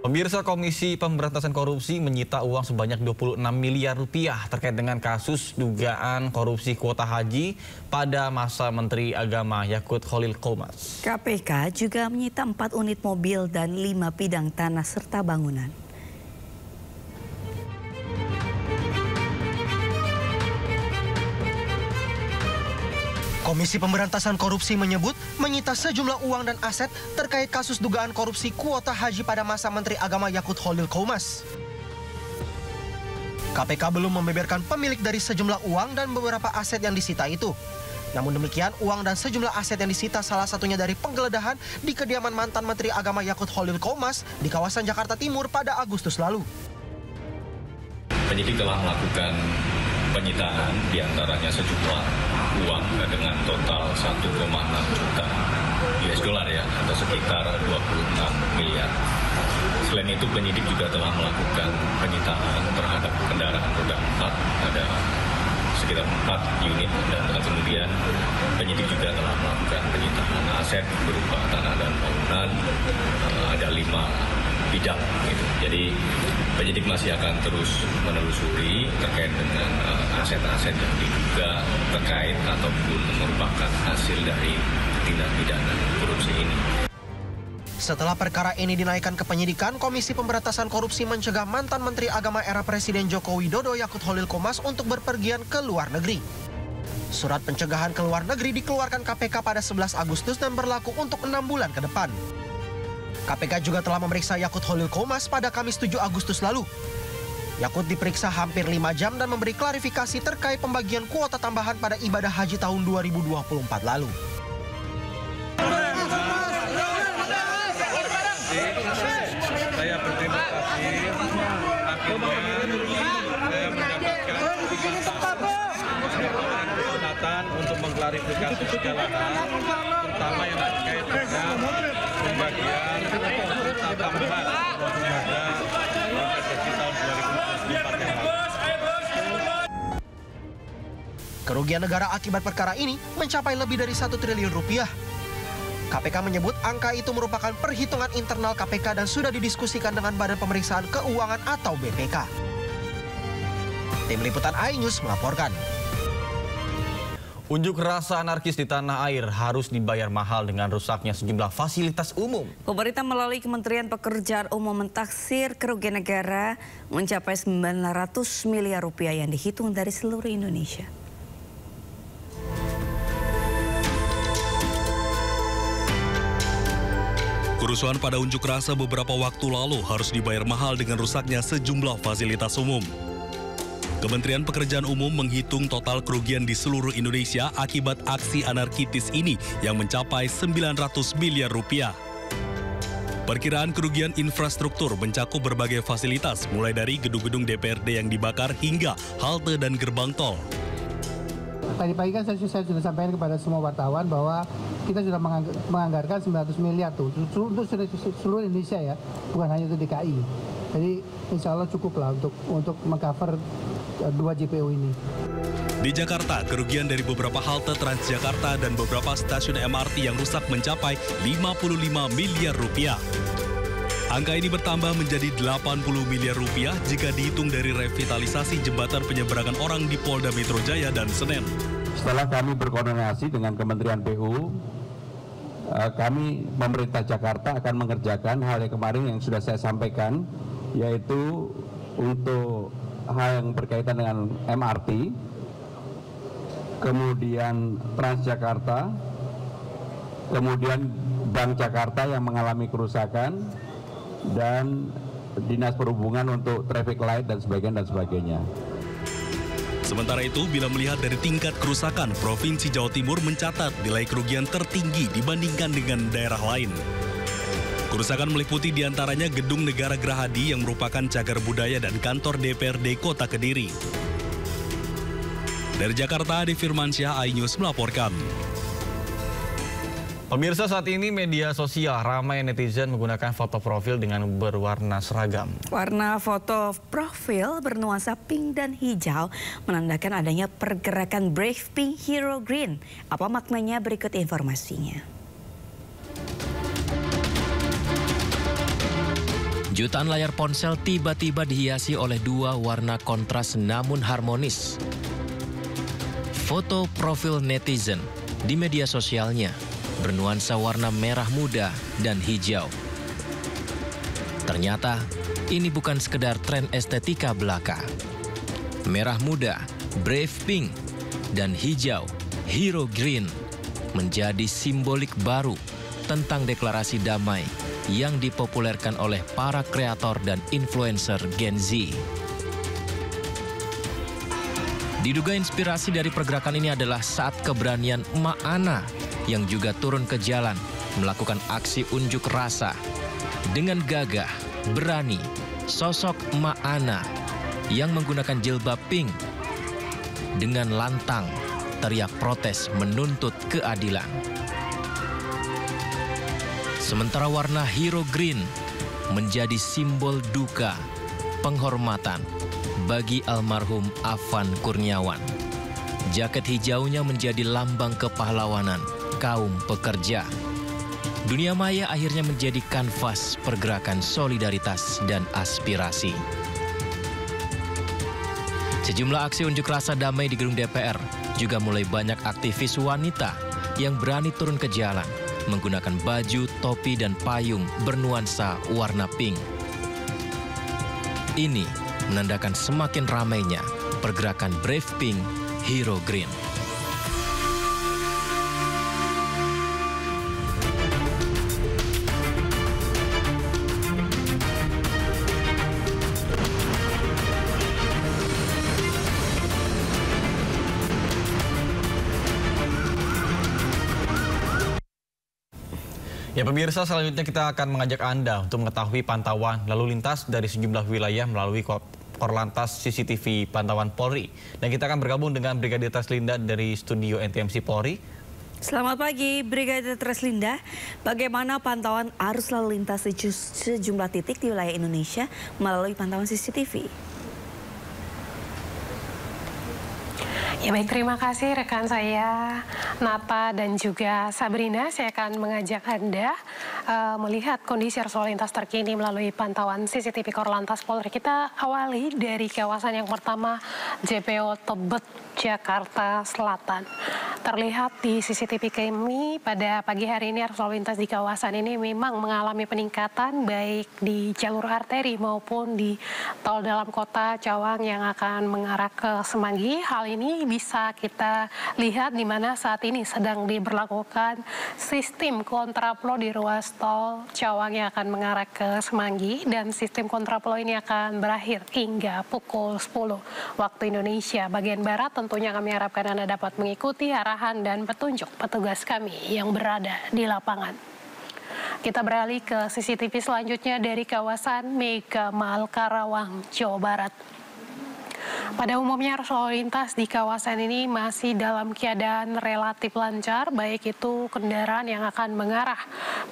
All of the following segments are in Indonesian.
Pemirsa, Komisi Pemberantasan Korupsi menyita uang sebanyak 26 miliar rupiah terkait dengan kasus dugaan korupsi kuota haji pada masa Menteri Agama Yakut Khalil Qomas. KPK juga menyita 4 unit mobil dan 5 bidang tanah serta bangunan. Komisi Pemberantasan Korupsi menyebut menyita sejumlah uang dan aset terkait kasus dugaan korupsi kuota haji pada masa Menteri Agama Yakut Khalil Qomas. KPK belum membeberkan pemilik dari sejumlah uang dan beberapa aset yang disita itu. Namun demikian, uang dan sejumlah aset yang disita salah satunya dari penggeledahan di kediaman mantan Menteri Agama Yakut Khalil Qomas di kawasan Jakarta Timur pada Agustus lalu. Penyidik telah melakukan penyitaan diantaranya sejumlah uang dengan total 1,6 juta US dollar ya, atau sekitar 26 miliar. Selain itu, penyidik juga telah melakukan penyitaan terhadap kendaraan roda 4, ada sekitar 4 unit, dan kemudian penyidik juga telah melakukan penyitaan aset berupa tanah dan bangunan, ada 5 bidang gitu. Jadi penyidik masih akan terus menelusuri terkait dengan aset-aset yang diduga terkait ataupun merupakan hasil dari tindak pidana korupsi ini. Setelah perkara ini dinaikkan ke penyidikan, Komisi Pemberantasan Korupsi mencegah mantan Menteri Agama era Presiden Joko Widodo Yakut Khalil Qomas untuk berpergian ke luar negeri. Surat pencegahan ke luar negeri dikeluarkan KPK pada 11 Agustus dan berlaku untuk 6 bulan ke depan. KPK juga telah memeriksa Yakut Khalil Qomas pada Kamis 7 Agustus lalu. Yakut diperiksa hampir 5 jam dan memberi klarifikasi terkait pembagian kuota tambahan pada ibadah haji tahun 2024 lalu. Saya berterima kasih, akhirnya saya mendapatkan kesempatan untuk mengklarifikasi segala hal, terutama yang terkait dengan pembagian kuota tambahan pada haji tahun 2024 yang lalu. Kerugian negara akibat perkara ini mencapai lebih dari 1 triliun rupiah. KPK menyebut angka itu merupakan perhitungan internal KPK dan sudah didiskusikan dengan Badan Pemeriksaan Keuangan atau BPK. Tim Liputan iNews melaporkan. Unjuk rasa anarkis di tanah air harus dibayar mahal dengan rusaknya sejumlah fasilitas umum. Pemerintah melalui Kementerian Pekerjaan Umum mentaksir kerugian negara mencapai 900 miliar rupiah yang dihitung dari seluruh Indonesia. Kerusuhan pada unjuk rasa beberapa waktu lalu harus dibayar mahal dengan rusaknya sejumlah fasilitas umum. Kementerian Pekerjaan Umum menghitung total kerugian di seluruh Indonesia akibat aksi anarkitis ini yang mencapai 900 miliar rupiah. Perkiraan kerugian infrastruktur mencakup berbagai fasilitas, mulai dari gedung-gedung DPRD yang dibakar hingga halte dan gerbang tol. Tadi pagi kan saya sudah sampaikan kepada semua wartawan bahwa kita sudah menganggarkan 900 miliar tuh untuk seluruh Indonesia ya, bukan hanya untuk DKI. Jadi insya Allah cukup lah untuk mengcover 2 JPO ini. Di Jakarta, kerugian dari beberapa halte Transjakarta dan beberapa stasiun MRT yang rusak mencapai 55 miliar rupiah. Angka ini bertambah menjadi 80 miliar rupiah jika dihitung dari revitalisasi jembatan penyeberangan orang di Polda Metro Jaya dan Senen. Setelah kami berkoordinasi dengan Kementerian PU, kami pemerintah Jakarta akan mengerjakan hal yang kemarin yang sudah saya sampaikan, yaitu untuk hal yang berkaitan dengan MRT, kemudian Transjakarta, kemudian Bank Jakarta yang mengalami kerusakan, dan Dinas Perhubungan untuk traffic light dan sebagainya. Sementara itu, bila melihat dari tingkat kerusakan, Provinsi Jawa Timur mencatat nilai kerugian tertinggi dibandingkan dengan daerah lain. Kerusakan meliputi diantaranya Gedung Negara Gerahadi yang merupakan cagar budaya dan kantor DPRD Kota Kediri. Dari Jakarta, Adi Firmansyah, iNews melaporkan. Pemirsa, saat ini media sosial ramai netizen menggunakan foto profil dengan berwarna seragam. Warna foto profil bernuansa pink dan hijau menandakan adanya pergerakan Brave Pink Hero Green. Apa maknanya? Berikut informasinya. Jutaan layar ponsel tiba-tiba dihiasi oleh dua warna kontras namun harmonis. Foto profil netizen di media sosialnya bernuansa warna merah muda dan hijau. Ternyata ini bukan sekedar tren estetika belaka. Merah muda, brave pink, dan hijau, hero green, menjadi simbolik baru tentang deklarasi damai yang dipopulerkan oleh para kreator dan influencer Gen Z. Diduga inspirasi dari pergerakan ini adalah saat keberanian Emak Ana yang juga turun ke jalan melakukan aksi unjuk rasa. Dengan gagah, berani, sosok Emak Ana yang menggunakan jilbab pink dengan lantang teriak protes menuntut keadilan. Sementara warna hero green menjadi simbol duka, penghormatan bagi almarhum Afan Kurniawan. Jaket hijaunya menjadi lambang kepahlawanan kaum pekerja. Dunia maya akhirnya menjadi kanvas pergerakan solidaritas dan aspirasi. Sejumlah aksi unjuk rasa damai di gedung DPR juga mulai banyak aktivis wanita yang berani turun ke jalan menggunakan baju, topi, dan payung bernuansa warna pink. Ini menandakan semakin ramainya pergerakan Brave Pink, Hero Green. Ya pemirsa, selanjutnya kita akan mengajak Anda untuk mengetahui pantauan lalu lintas dari sejumlah wilayah melalui Korlantas CCTV Pantauan Polri. Dan kita akan bergabung dengan Brigadir Treslinda dari studio NTMC Polri. Selamat pagi, Brigadir Treslinda. Bagaimana pantauan arus lalu lintas di sejumlah titik di wilayah Indonesia melalui pantauan CCTV? Ya baik, terima kasih rekan saya Nata dan juga Sabrina. Saya akan mengajak Anda melihat kondisi arus lalu lintas terkini melalui pantauan CCTV Korlantas Polri. Kita awali dari kawasan yang pertama, JPO Tebet, Jakarta Selatan. Terlihat di CCTV kami pada pagi hari ini arus lalu lintas di kawasan ini memang mengalami peningkatan baik di jalur arteri maupun di tol dalam kota Cawang yang akan mengarah ke Semanggi. Hal ini bisa kita lihat di mana saat ini sedang diberlakukan sistem kontraflow di ruas tol Cawang yang akan mengarah ke Semanggi, dan sistem kontraflow ini akan berakhir hingga pukul 10 waktu Indonesia bagian Barat. Tentunya kami harapkan Anda dapat mengikuti arahan dan petunjuk petugas kami yang berada di lapangan. Kita beralih ke CCTV selanjutnya dari kawasan Mega Mall Karawang, Jawa Barat. Pada umumnya arus lalu lintas di kawasan ini masih dalam keadaan relatif lancar, baik itu kendaraan yang akan mengarah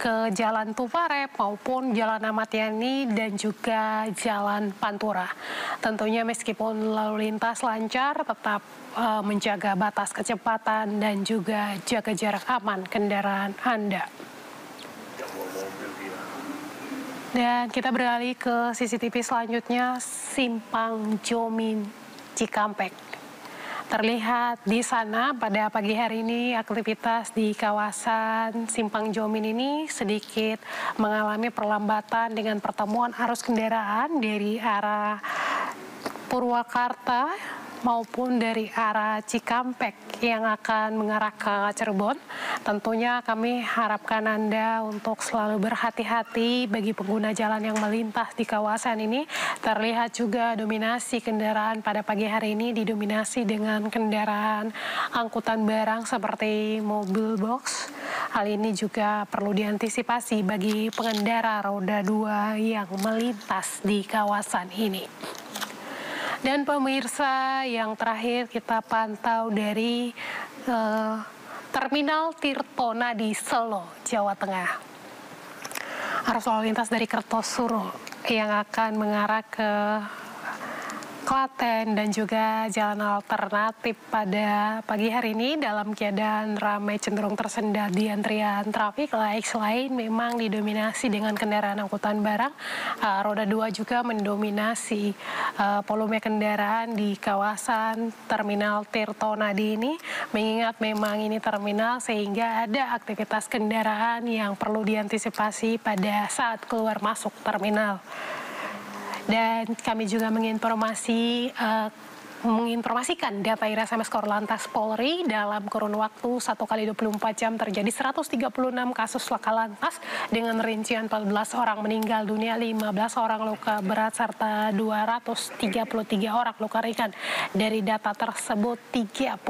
ke Jalan Tuparep maupun Jalan Ahmad Yani dan juga Jalan Pantura. Tentunya meskipun lalu lintas lancar, tetap menjaga batas kecepatan dan juga jaga jarak aman kendaraan Anda. Dan kita beralih ke CCTV selanjutnya, Simpang Jomin, Cikampek. Terlihat di sana pada pagi hari ini aktivitas di kawasan Simpang Jomin ini sedikit mengalami perlambatan dengan pertemuan arus kendaraan dari arah Purwakarta maupun dari arah Cikampek yang akan mengarah ke Cirebon. Tentunya kami harapkan Anda untuk selalu berhati-hati bagi pengguna jalan yang melintas di kawasan ini. Terlihat juga dominasi kendaraan pada pagi hari ini didominasi dengan kendaraan angkutan barang seperti mobil box. Hal ini juga perlu diantisipasi bagi pengendara roda 2 yang melintas di kawasan ini. Dan pemirsa, yang terakhir kita pantau dari Terminal Tirtona di Solo, Jawa Tengah. Arus lalu lintas dari Kertosuro yang akan mengarah ke Klaten dan juga jalan alternatif pada pagi hari ini dalam keadaan ramai cenderung tersendat di antrian trafik. Selain memang didominasi dengan kendaraan angkutan barang, roda 2 juga mendominasi volume kendaraan di kawasan Terminal Tirtonadi ini, mengingat memang ini terminal sehingga ada aktivitas kendaraan yang perlu diantisipasi pada saat keluar masuk terminal. Dan kami juga menginformasikan data IRSMS Korlantas Polri dalam kurun waktu 1 kali 24 jam terjadi 136 kasus laka lantas dengan rincian 14 orang meninggal dunia, 15 orang luka berat serta 233 orang luka ringan. Dari data tersebut 34%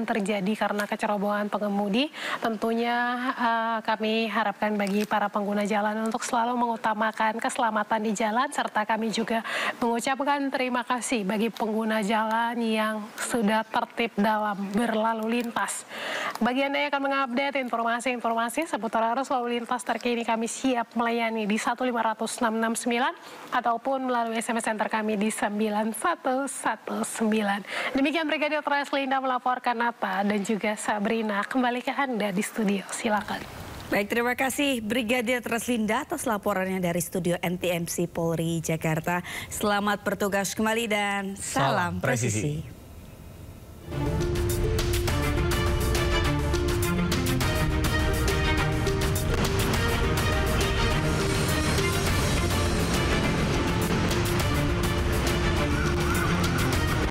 terjadi karena kecerobohan pengemudi. Tentunya kami harapkan bagi para pengguna jalan untuk selalu mengutamakan keselamatan di jalan, serta kami juga mengucapkan terima kasih bagi pengguna jalan yang sudah tertib dalam berlalu lintas. Bagi Anda yang akan mengupdate informasi-informasi seputar arus lalu lintas terkini, kami siap melayani di 15669 ataupun melalui SMS center kami di 9119. Demikian Brigadir Treslinda melaporkan, Nata dan juga Sabrina. Kembali ke Anda di studio, silakan. Baik, terima kasih Brigadir Treslinda atas laporannya dari studio NTMC Polri Jakarta. Selamat bertugas kembali dan salam presisi.